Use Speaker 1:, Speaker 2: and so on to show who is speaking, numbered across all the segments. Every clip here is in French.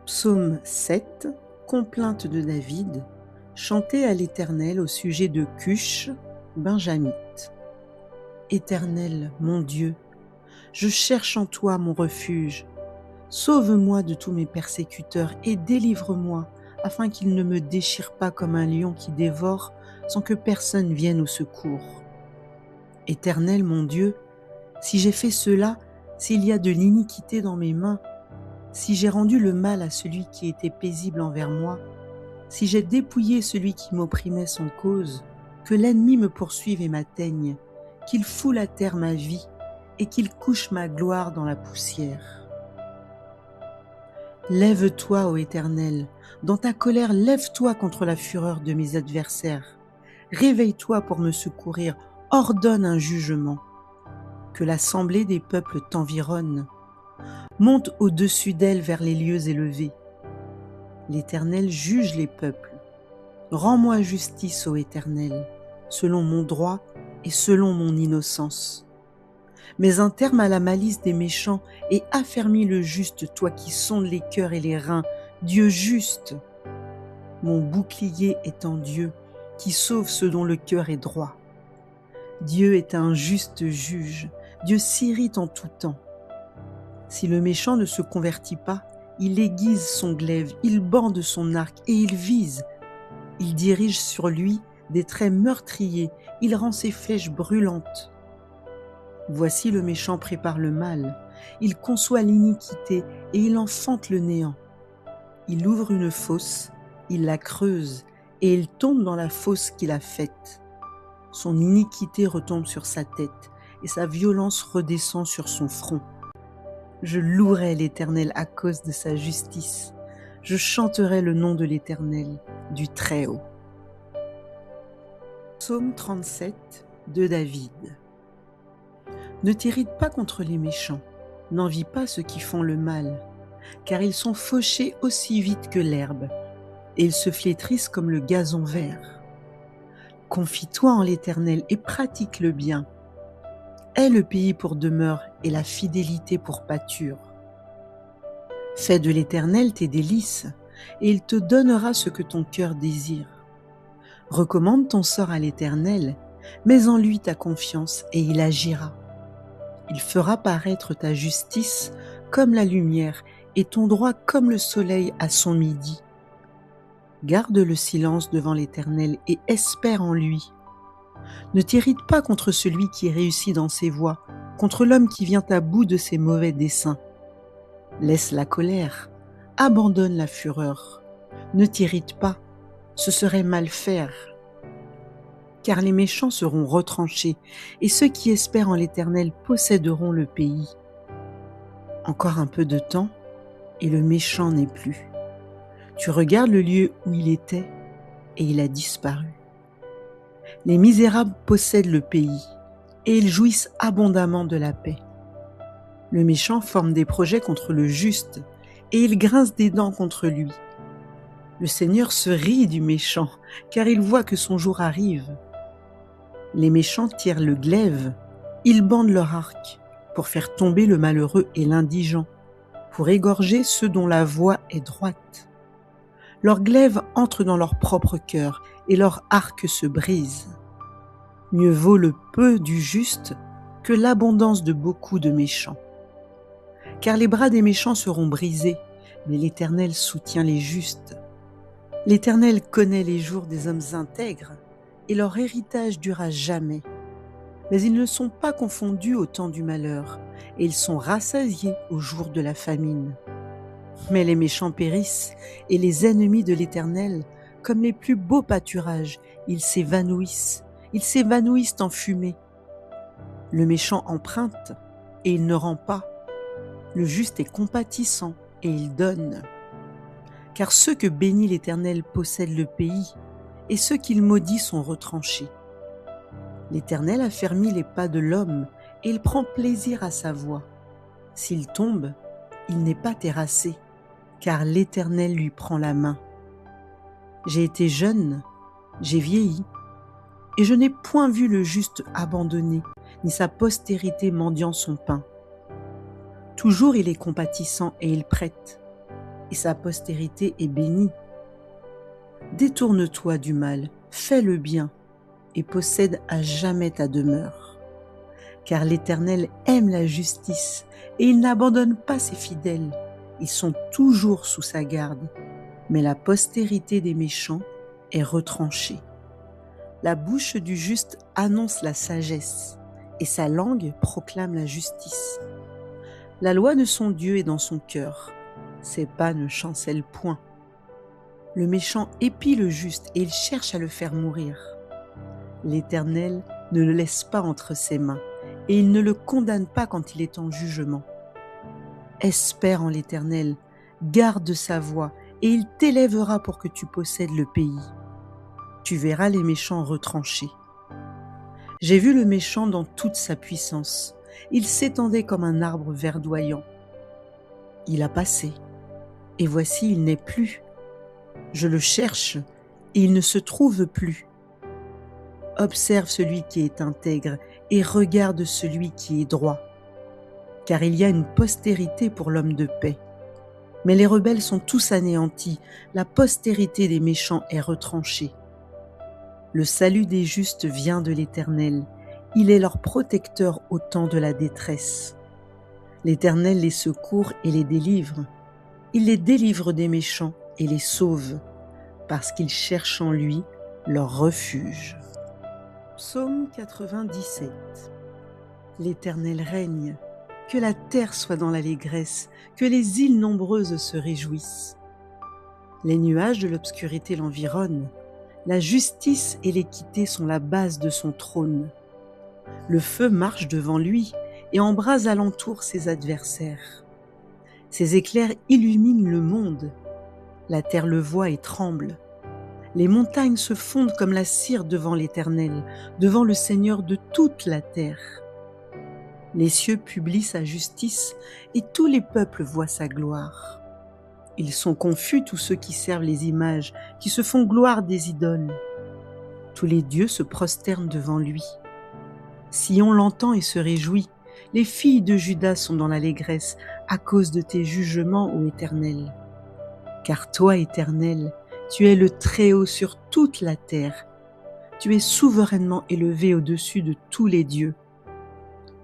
Speaker 1: Psaume 7, complainte de David, chantée à l'Éternel au sujet de Cush, Benjamite. Éternel, mon Dieu, je cherche en toi mon refuge. Sauve-moi de tous mes persécuteurs et délivre-moi, afin qu'ils ne me déchirent pas comme un lion qui dévore sans que personne vienne au secours. Éternel, mon Dieu, si j'ai fait cela, s'il y a de l'iniquité dans mes mains, si j'ai rendu le mal à celui qui était paisible envers moi, si j'ai dépouillé celui qui m'opprimait sans cause, que l'ennemi me poursuive et m'atteigne, qu'il foule à terre ma vie et qu'il couche ma gloire dans la poussière. Lève-toi, ô Éternel, dans ta colère, lève-toi contre la fureur de mes adversaires. Réveille-toi pour me secourir, ordonne un jugement. Que l'assemblée des peuples t'environne. Monte au-dessus d'elle vers les lieux élevés. L'Éternel juge les peuples. Rends-moi justice, ô Éternel, selon mon droit et selon mon innocence. Mets un terme à la malice des méchants et affermis le juste, toi qui sondes les cœurs et les reins, Dieu juste. Mon bouclier est en Dieu, qui sauve ceux dont le cœur est droit. Dieu est un juste juge, Dieu s'irrite en tout temps. Si le méchant ne se convertit pas, il aiguise son glaive, il bande son arc et il vise. Il dirige sur lui des traits meurtriers, il rend ses flèches brûlantes. Voici le méchant prépare le mal, il conçoit l'iniquité et il enfante le néant. Il ouvre une fosse, il la creuse et il tombe dans la fosse qu'il a faite. Son iniquité retombe sur sa tête et sa violence redescend sur son front. Je louerai l'Éternel à cause de sa justice. Je chanterai le nom de l'Éternel, du Très-Haut. Psaume 37 de David. Ne t'irrite pas contre les méchants, n'envie pas ceux qui font le mal, car ils sont fauchés aussi vite que l'herbe, et ils se flétrissent comme le gazon vert. Confie-toi en l'Éternel et pratique le bien. Aie le pays pour demeure et la fidélité pour pâture. Fais de l'Éternel tes délices, et il te donnera ce que ton cœur désire. Recommande ton sort à l'Éternel, mets en lui ta confiance, et il agira. Il fera paraître ta justice comme la lumière, et ton droit comme le soleil à son midi. Garde le silence devant l'Éternel et espère en lui. Ne t'irrite pas contre celui qui réussit dans ses voies, contre l'homme qui vient à bout de ses mauvais desseins. Laisse la colère, abandonne la fureur. Ne t'irrite pas, ce serait mal faire. Car les méchants seront retranchés, et ceux qui espèrent en l'Éternel posséderont le pays. Encore un peu de temps, et le méchant n'est plus. Tu regardes le lieu où il était, et il a disparu. Les misérables possèdent le pays, et ils jouissent abondamment de la paix. Le méchant forme des projets contre le juste, et il grince des dents contre lui. Le Seigneur se rit du méchant, car il voit que son jour arrive. Les méchants tirent le glaive, ils bandent leur arc, pour faire tomber le malheureux et l'indigent, pour égorger ceux dont la voie est droite. Leur glaive entre dans leur propre cœur, et leur arc se brise. Mieux vaut le peu du juste que l'abondance de beaucoup de méchants. Car les bras des méchants seront brisés, mais l'Éternel soutient les justes. L'Éternel connaît les jours des hommes intègres, et leur héritage dure à jamais. Mais ils ne sont pas confondus au temps du malheur, et ils sont rassasiés au jour de la famine. Mais les méchants périssent, et les ennemis de l'Éternel, comme les plus beaux pâturages, ils s'évanouissent en fumée. Le méchant emprunte, et il ne rend pas. Le juste est compatissant, et il donne. Car ceux que bénit l'Éternel possèdent le pays, et ceux qu'il maudit sont retranchés. L'Éternel affermit les pas de l'homme, et il prend plaisir à sa voie. S'il tombe, il n'est pas terrassé, car l'Éternel lui prend la main. J'ai été jeune, j'ai vieilli, et je n'ai point vu le juste abandonné, ni sa postérité mendiant son pain. Toujours il est compatissant et il prête, et sa postérité est bénie. Détourne-toi du mal, fais le bien, et possède à jamais ta demeure. Car l'Éternel aime la justice, et il n'abandonne pas ses fidèles. Ils sont toujours sous sa garde, mais la postérité des méchants est retranchée. La bouche du juste annonce la sagesse, et sa langue proclame la justice. La loi de son Dieu est dans son cœur, ses pas ne chancellent point. Le méchant épie le juste et il cherche à le faire mourir. L'Éternel ne le laisse pas entre ses mains, et il ne le condamne pas quand il est en jugement. Espère en l'Éternel, garde sa voie, et il t'élèvera pour que tu possèdes le pays. Tu verras les méchants retranchés. J'ai vu le méchant dans toute sa puissance. Il s'étendait comme un arbre verdoyant. Il a passé, et voici il n'est plus. Je le cherche, et il ne se trouve plus. Observe celui qui est intègre, et regarde celui qui est droit. Car il y a une postérité pour l'homme de paix. Mais les rebelles sont tous anéantis, la postérité des méchants est retranchée. Le salut des justes vient de l'Éternel, il est leur protecteur au temps de la détresse. L'Éternel les secourt et les délivre. Il les délivre des méchants et les sauve, parce qu'ils cherchent en lui leur refuge. Psaume 97. L'Éternel règne, que la terre soit dans l'allégresse, que les îles nombreuses se réjouissent. Les nuages de l'obscurité l'environnent, la justice et l'équité sont la base de son trône. Le feu marche devant lui et embrase alentour ses adversaires. Ses éclairs illuminent le monde. La terre le voit et tremble. Les montagnes se fondent comme la cire devant l'Éternel, devant le Seigneur de toute la terre. Les cieux publient sa justice et tous les peuples voient sa gloire. Ils sont confus tous ceux qui servent les images, qui se font gloire des idoles. Tous les dieux se prosternent devant lui. Sion l'entend et se réjouit. Les filles de Juda sont dans l'allégresse à cause de tes jugements, ô Éternel. Car toi, Éternel, tu es le Très-Haut sur toute la terre. Tu es souverainement élevé au-dessus de tous les dieux.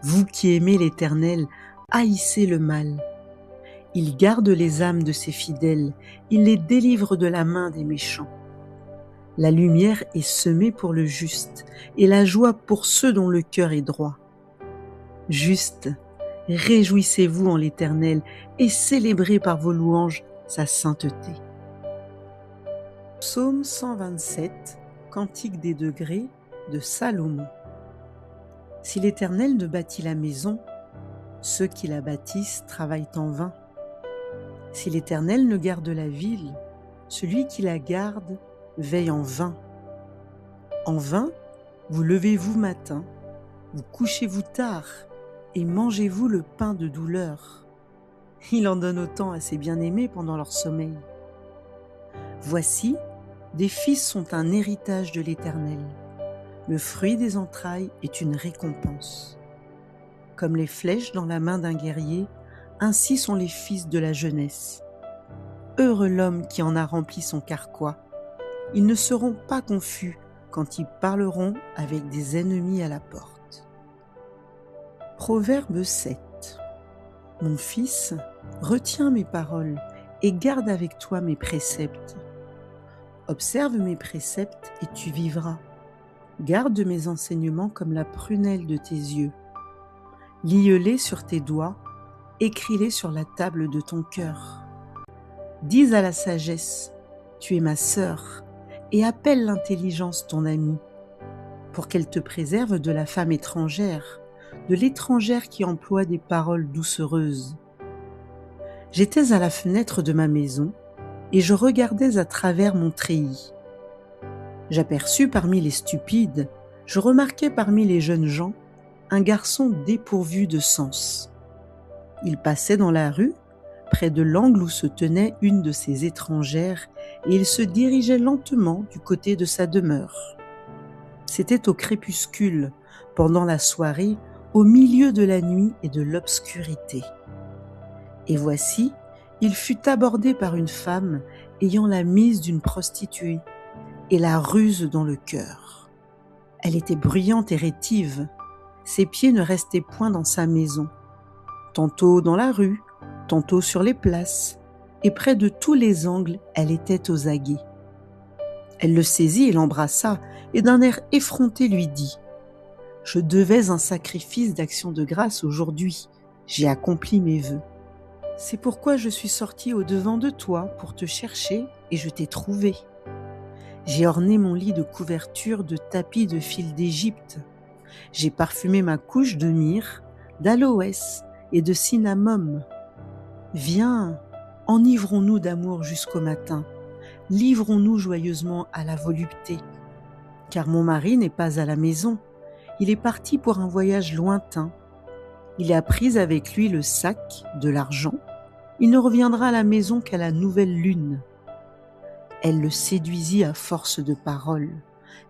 Speaker 1: Vous qui aimez l'Éternel, haïssez le mal. Il garde les âmes de ses fidèles, il les délivre de la main des méchants. La lumière est semée pour le juste, et la joie pour ceux dont le cœur est droit. Juste, réjouissez-vous en l'Éternel, et célébrez par vos louanges sa sainteté. Psaume 127, Cantique des degrés de Salomon. Si l'Éternel ne bâtit la maison, ceux qui la bâtissent travaillent en vain. Si l'Éternel ne garde la ville, celui qui la garde veille en vain. En vain, vous levez-vous matin, vous couchez-vous tard, et mangez-vous le pain de douleur. Il en donne autant à ses bien-aimés pendant leur sommeil. Voici, des fils sont un héritage de l'Éternel. Le fruit des entrailles est une récompense. Comme les flèches dans la main d'un guerrier, ainsi sont les fils de la jeunesse. Heureux l'homme qui en a rempli son carquois. Ils ne seront pas confus quand ils parleront avec des ennemis à la porte. Proverbe 7. Mon fils, retiens mes paroles et garde avec toi mes préceptes. Observe mes préceptes et tu vivras. Garde mes enseignements comme la prunelle de tes yeux. Lie-les sur tes doigts, écris-les sur la table de ton cœur. Dis à la sagesse, tu es ma sœur, et appelle l'intelligence ton amie, pour qu'elle te préserve de la femme étrangère, de l'étrangère qui emploie des paroles doucereuses. J'étais à la fenêtre de ma maison, et je regardais à travers mon treillis. J'aperçus parmi les stupides, je remarquai parmi les jeunes gens, un garçon dépourvu de sens. Il passait dans la rue, près de l'angle où se tenait une de ces étrangères, et il se dirigeait lentement du côté de sa demeure. C'était au crépuscule, pendant la soirée, au milieu de la nuit et de l'obscurité. Et voici, Il fut abordé par une femme ayant la mise d'une prostituée et la ruse dans le cœur. Elle était bruyante et rétive. Ses pieds ne restaient point dans sa maison. Tantôt dans la rue, tantôt sur les places, et près de tous les angles, elle était aux aguets. Elle le saisit et l'embrassa, et d'un air effronté lui dit : « Je devais un sacrifice d'action de grâce aujourd'hui. J'ai accompli mes vœux. C'est pourquoi je suis sortie au-devant de toi pour te chercher, et je t'ai trouvé. J'ai orné mon lit de couverture de tapis de fil d'Égypte. J'ai parfumé ma couche de myrrhe, d'aloès et de cinnamome. Viens, enivrons-nous d'amour jusqu'au matin. Livrons-nous joyeusement à la volupté. Car mon mari n'est pas à la maison. Il est parti pour un voyage lointain. Il a pris avec lui le sac, de l'argent. Il ne reviendra à la maison qu'à la nouvelle lune. » Elle le séduisit à force de paroles.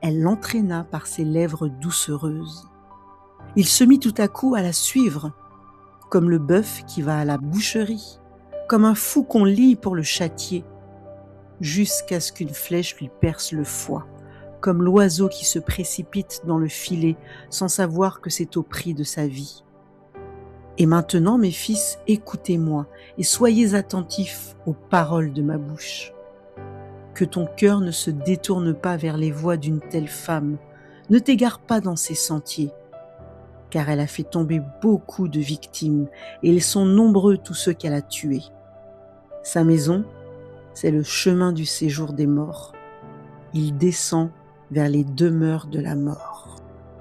Speaker 1: Elle l'entraîna par ses lèvres doucereuses. Il se mit tout à coup à la suivre, comme le bœuf qui va à la boucherie, comme un fou qu'on lie pour le châtier, jusqu'à ce qu'une flèche lui perce le foie, comme l'oiseau qui se précipite dans le filet sans savoir que c'est au prix de sa vie. Et maintenant, mes fils, écoutez-moi et soyez attentifs aux paroles de ma bouche. Que ton cœur ne se détourne pas vers les voies d'une telle femme, ne t'égare pas dans ses sentiers, car elle a fait tomber beaucoup de victimes, et ils sont nombreux tous ceux qu'elle a tués. Sa maison, c'est le chemin du séjour des morts. Il descend vers les demeures de la mort.